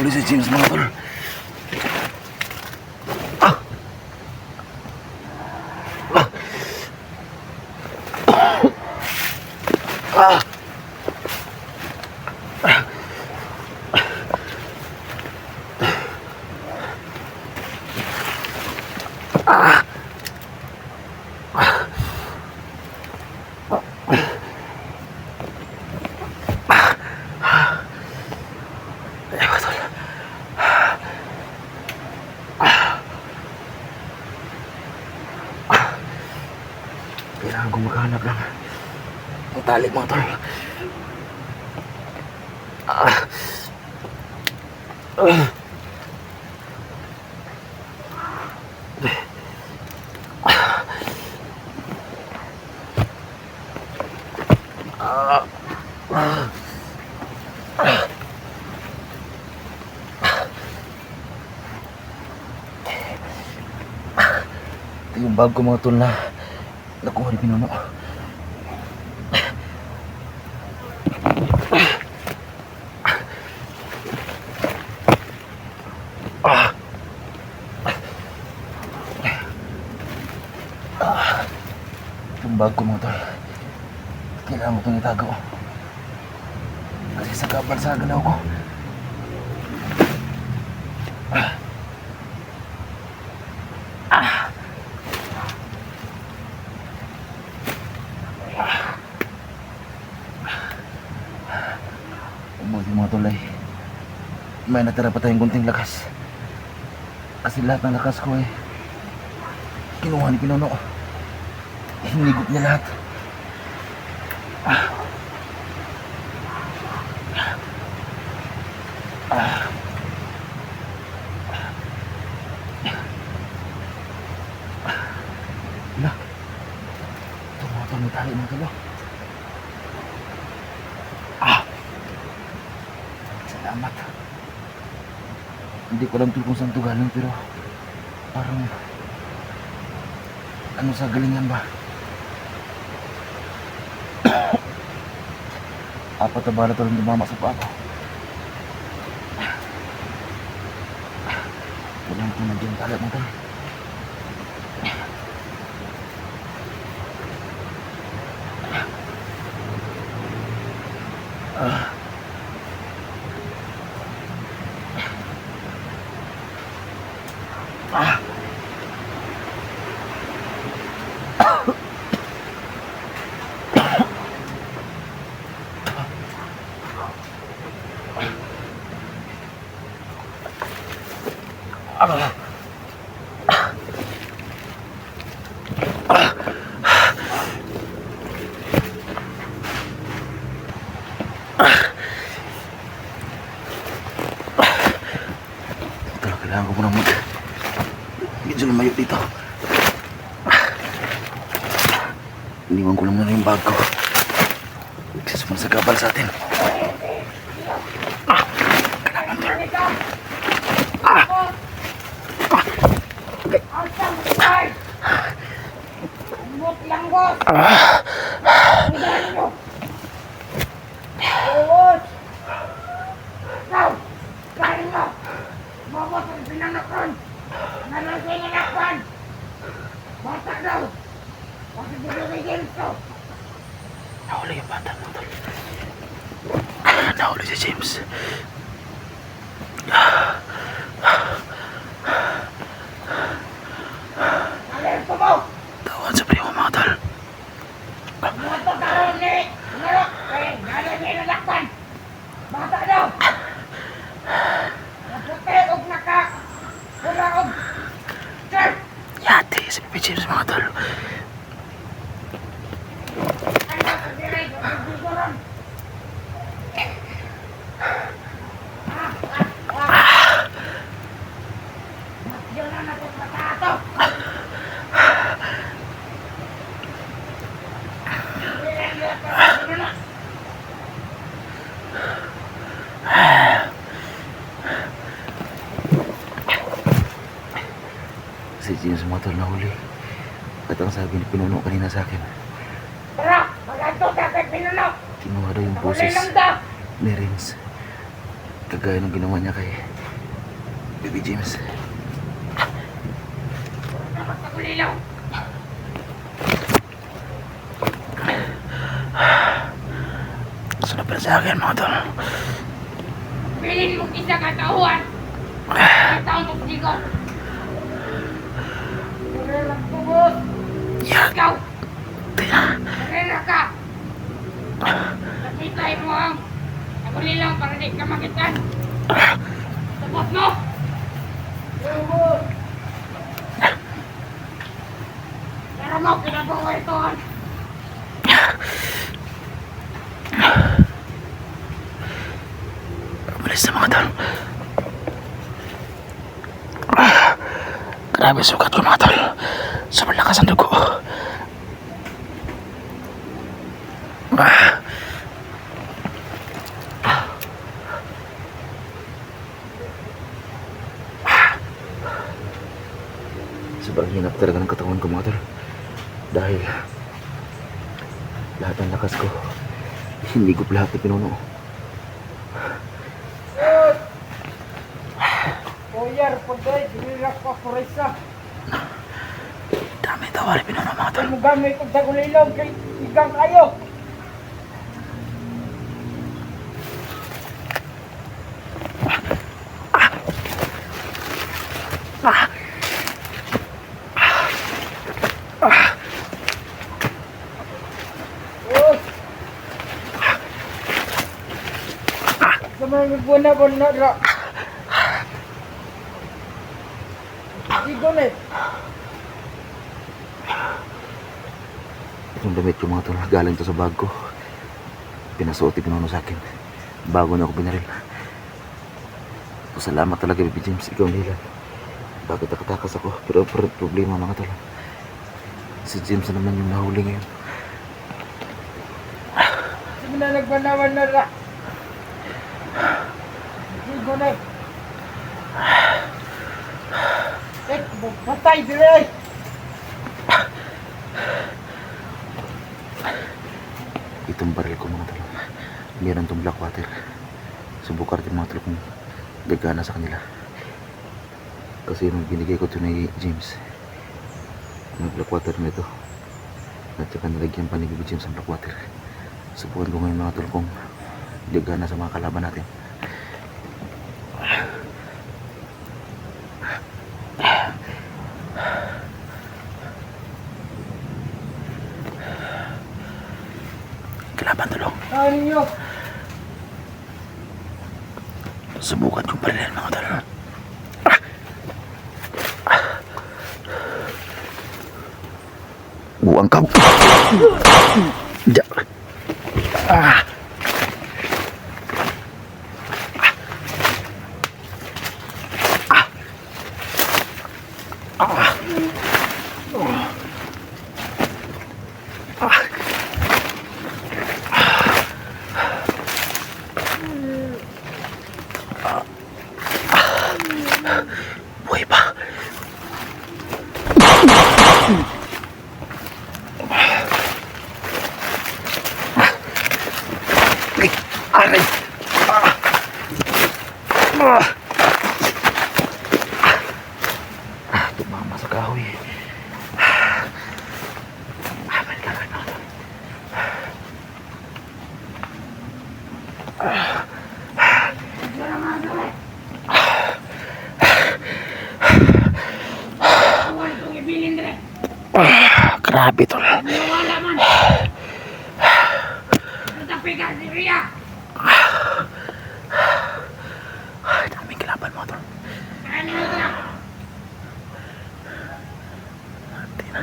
Huli si James mga tol. Kailangan kong maghanap lang ang tali mga tol. Ito yung bag ko mga tol na nakuha ni Pinuno. Yung bag ko mga tol, kailangan ko itong itago kasi sa kapal sa galaw ko. Umuwi mga tulay, may natira pa tayong kunting lakas kasi lahat ng lakas ko kinuha ni Pinuno. Hinigop niya lahat. Wala. Tumutol may tali mga tulo. Salamat. Hindi ko alam kung saan ito galing pero parang ano sa galingan ba? Apat na bala tulang dumama sa paa ko. Walang kung nandiyan tala mo tayo. Kailangan ko muna medyo lumayo dito. Iniwan ko lang muna yung bag ko. Kasi sumasagabal sa atin. Kailangan to. Nahuli yung bata mga tol. Nahuli si James. Tawan sa primo mga tol. Bata daw! Naputi og naka! Wala og! Sir! Yate si Baby James mga tol. Ano sa diray? Nagbigoran! Nagyo na na itong bata ito! Si James mga tol nahuli. At ang sabi ni Pinuno kanina sa akin, Tara! Maganto sa akin pinuno! kinuha daw yung Kulay boses lang daw! ni Renz. Kagaya ng ginawa niya kay Baby James. Dapat pagulilaw! Sunod pa sa akin mga tol. Bilin mo isa katauhan! Ang taon mo sigo! Karera ko boss! Yan. Ikaw! Karera ka! Nakitay mo ang pagulilaw para di ka makitan! Sabot mo! Pero mo kinabuhay ito! Malis na mga tol. Grabe sugat ko mga tol. Sobrang lakas ang dugo. Sobrang hinap talaga ng katawan ko mga tol. Dahil lahat ng lakas ko hinigop lahat ng Pinuno. Oyar, pagday, dinirak ko kuresa. Dami tawa ni Pinuno mga tol. Ano gamit kong tagulilaw kay igang kayo? Oh! Sa mga buwan-buwan ra. Sigo na eh. Itong damit ko mga tol, galing to sa bag ko. Pinasuot ni Pinuno sa akin bago na ako binaril. Salamat talaga Baby James, ikaw nila. Bakit nakatakas ako? Pero problema mga tol, si James na naman yung nahuli ngayon. Sige na nagbanawan na ra. Sigo na eh. Patay dire! Itong baril ko mga tol, meron tong black water. Subukan natin mga tol kung gagana sa kanila. Kasi nung binigay ko ito ni James, may black water na ito. At saka nalagyan pa ni Baby James ang black water. Subukan ko ngayon mga tol kung gagana sa mga kalaban natin. Kalaban tulong. Ano nyo? Subukan kong parilin mga tol. Buang kau. Ja. Ah. Buhay pa. Aray. Tumama sa kahoy. Balikan ka na. Grabe tol. Wala man. Tapi ka, Siria. Ay, daming kalaban mga tol. Ano na? Hindi na.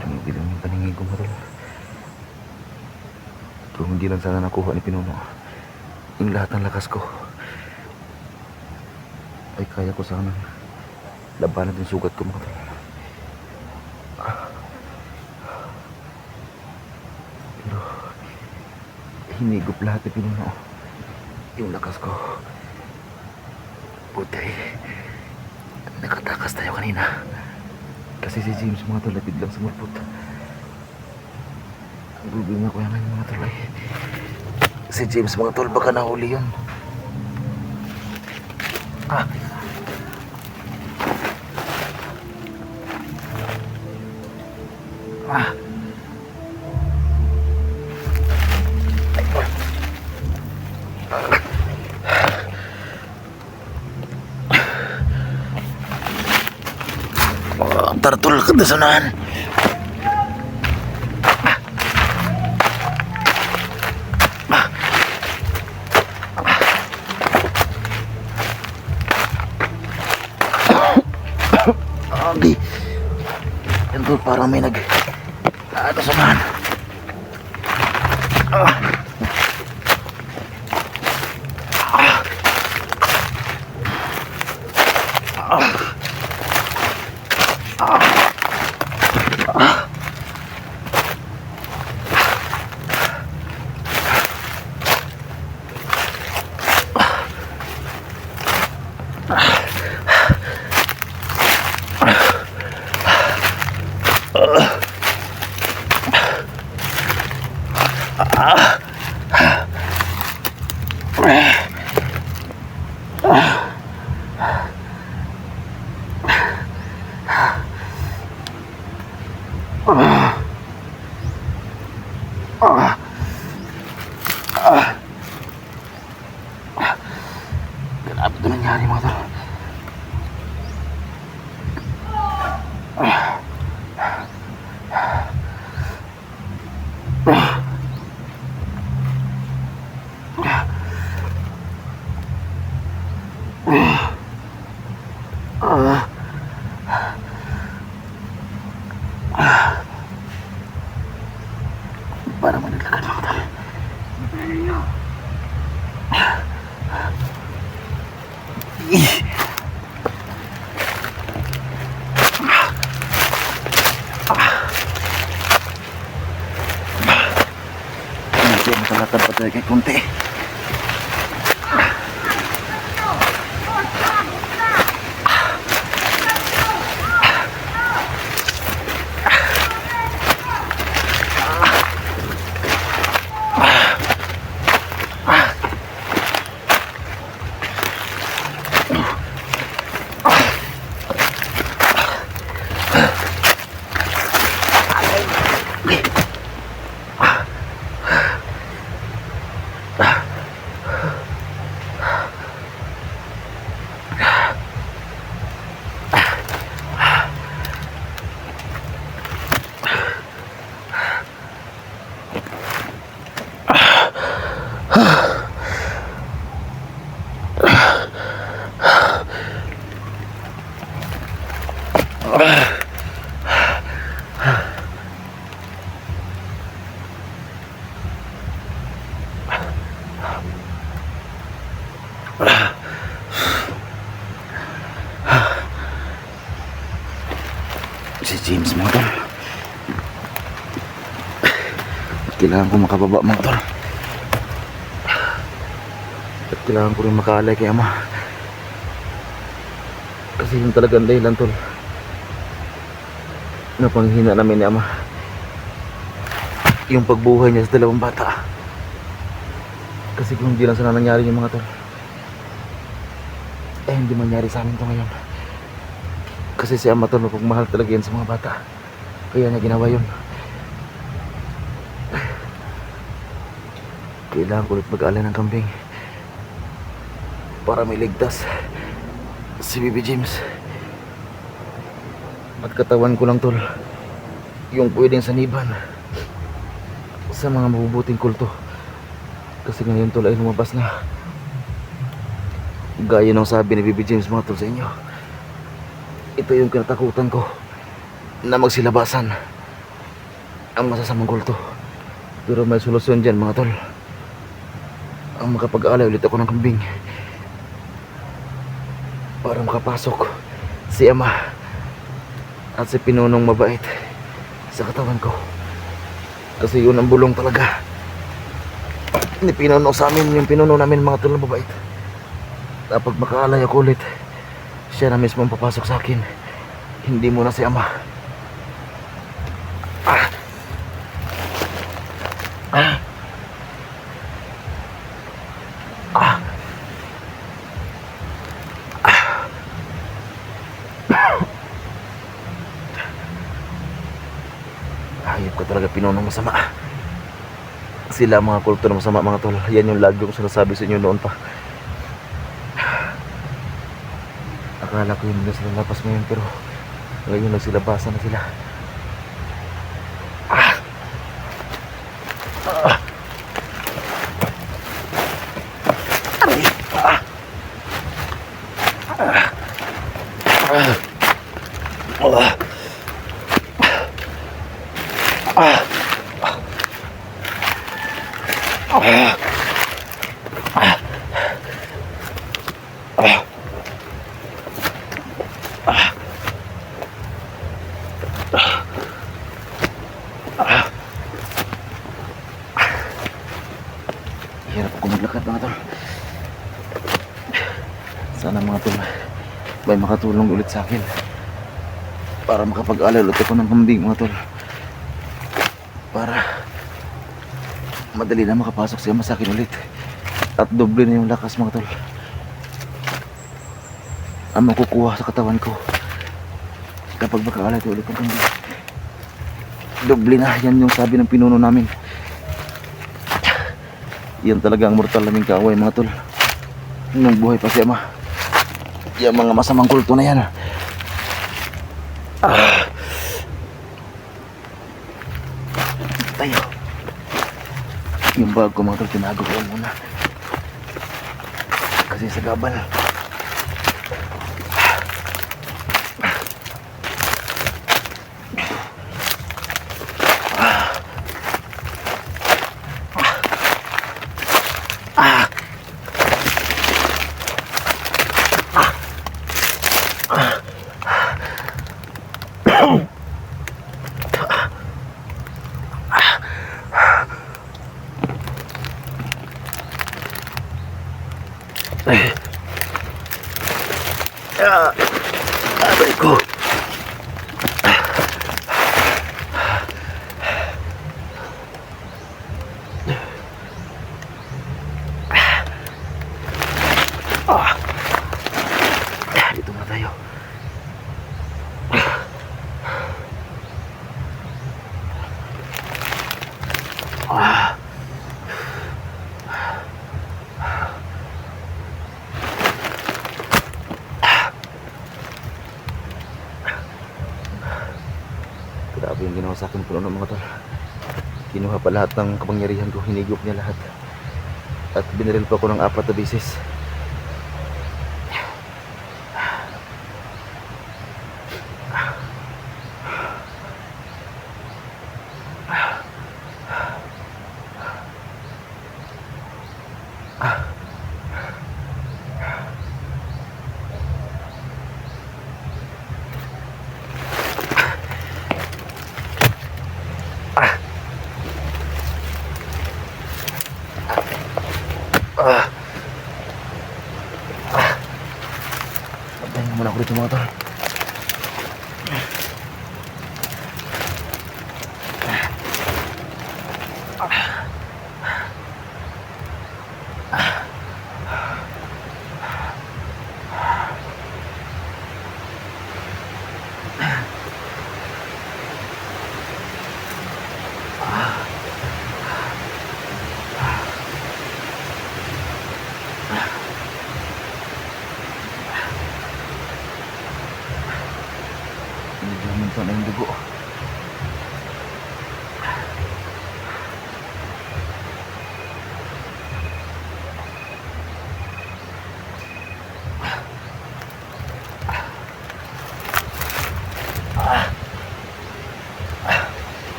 Tumigil yung paningin ko mga tol. Kung hindi lang sana nakuha ni Pinuno yung lahat ng lakas ko, ay kaya ko sana labanan yung sugat ko mga tol. Pero hinigop lahat ni Pinuno yung lakas ko. Buti nakatakas tayo kanina kasi si James mga tol ay biglang sumulpot. Ang bubing ako yan mga tol ay si James mga tol, baka nahuli yun. Ah. Ah. Ay, tol. Ang tartul kedesanan. Di. Yan tol, parang may ano samahan. Grabe ito nangyari mga tol. Para managlakan mga tol. Masih masalahkan pa tayo kay kunti. Si James mga tol. Kailangan ko makababa mga tol. At kailangan ko rin makaalay kay ama. Kasi yung talagang dahilan tol na panghina namin ni ama, yung pagbuhay niya sa dalawang bata. Kasi kung hindi lang sana nangyari yung mga tol, eh hindi mangyari sa amin to ngayon. Kasi si Ama tol, mapagmahal talaga yan sa mga bata. Kaya niya ginawa yun. Kailangan ko ulit mag-alay ng kambing para may ligtas si Baby James. At katawan ko lang tol yung pwedeng saniban sa mga mabubuting kulto. Kasi ngayon tol ay lumabas na, gaya ng sabi ni Baby James mga tol sa inyo. Ito yung kinatakutan ko, na magsilabasan ang masasamang kulto. Pero may solusyon dyan mga tol. Ang makapag-alay ulit ako ng kambing para makapasok si Ama at si Pinunong mabait sa katawan ko. Kasi yun ang bulong talaga ni Pinuno sa amin, yung Pinuno namin mga tol na mabait. Kapag makaalay ako ulit, siya na mismo ang papasok sa akin, hindi muna si Ama. Hayop ka talaga, Pinunong masama. Sila mga kulto na masama mga tol. Yan yung lagi kong sinasabi sa inyo noon pa. Akala ko yun na sila lapas ngayon, pero ngayon nagsilabasan na sila. Hirap ako maglakad mga tol. Sana mga tol may makatulong ulit sa akin para makapag-alay ulit ako ng kambing mga tol, para madali na makapasok si Ama sa akin ulit at doble na yung lakas mga tol ang makukuha sa katawan ko kapag makaalay ulit ng kambing. Doble na, yan yung sabi ng Pinuno namin. Yan talaga ang mortal naming kaaway mga tol nung buhay pa si Ama. Yung mga masamang kulto na yan. Tayo. Yung bag ko mga tol, tinago ko muna kasi sa gabal. Aray ko. Dito na tayo. Grabe yung ginawa sa akin puno ng mga tol. Kinuha pa lahat ng kapangyarihan ko, hinigop niya lahat. At binaril pa ako ng 4 na beses. Bantayan muna ako dito mga tol. Medyo huminto na yung dugo.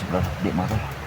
Sobrang di mga tol.